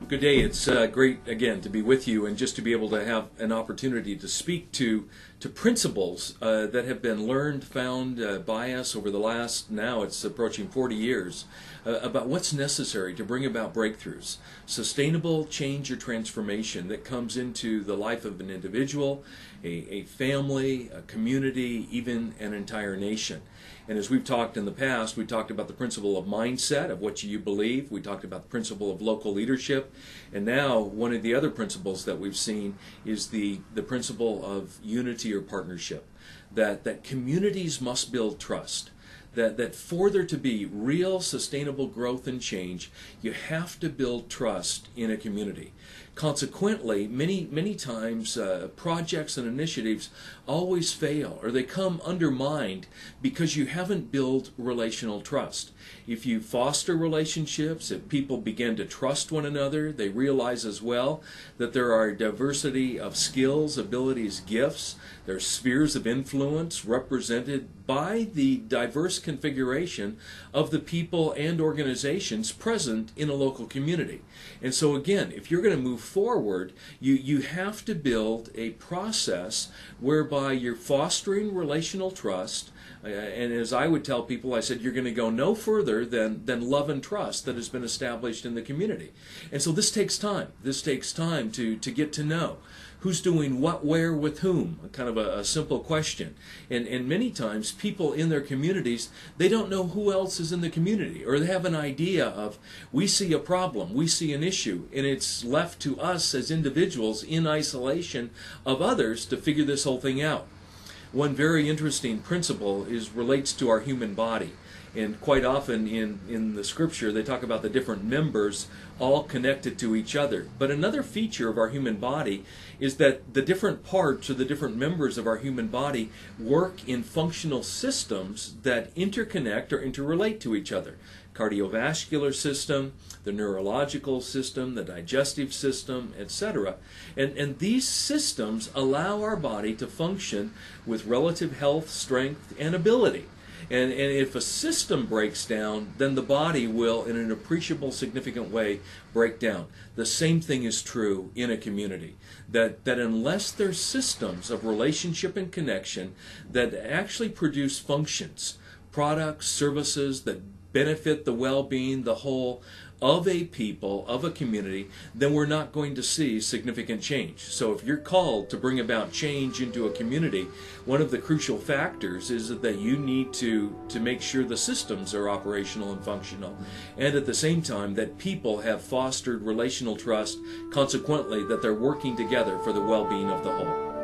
Good day. It's great again to be with you and just to be able to have an opportunity to speak to principles that have been learned, found by us over the last, now it's approaching 40 years, about what's necessary to bring about breakthroughs, sustainable change or transformation that comes into the life of an individual, a family, a community, even an entire nation. And as we've talked in the past, we talked about the principle of mindset, of what you believe. We talked about the principle of local leadership. And now one of the other principles that we've seen is the principle of unity or partnership, that communities must build trust. That for there to be real sustainable growth and change, you have to build trust in a community. Consequently, many times projects and initiatives always fail, or they come undermined because you haven't built relational trust. If you foster relationships, if people begin to trust one another, they realize as well that there are a diversity of skills, abilities, gifts. There are spheres of influence represented by the diverse configuration of the people and organizations present in a local community. And so again, if you're going to move forward, you have to build a process whereby you're fostering relational trust. And as I would tell people, I said, you're going to go no further than love and trust that has been established in the community. And so this takes time. This takes time to get to know who's doing what, where, with whom, kind of a simple question. And many times people in their communities, they don't know who else is in the community, or they have an idea of, we see a problem, we see an issue, and it's left to us as individuals in isolation of others to figure this whole thing out. One very interesting principle relates to our human body. And quite often in the scripture, they talk about the different members all connected to each other. But another feature of our human body is that the different parts or the different members of our human body work in functional systems that interconnect or interrelate to each other. Cardiovascular system, the neurological system, the digestive system, etc. And these systems allow our body to function with relative health, strength, and ability. And if a system breaks down, then the body will, in an appreciable, significant way, break down. The same thing is true in a community. That unless there's systems of relationship and connection that actually produce functions, products, services that benefit the well-being, the whole of a people, of a community, then we're not going to see significant change. So if you're called to bring about change into a community, one of the crucial factors is that you need to make sure the systems are operational and functional, and at the same time that people have fostered relational trust, consequently that they're working together for the well-being of the whole.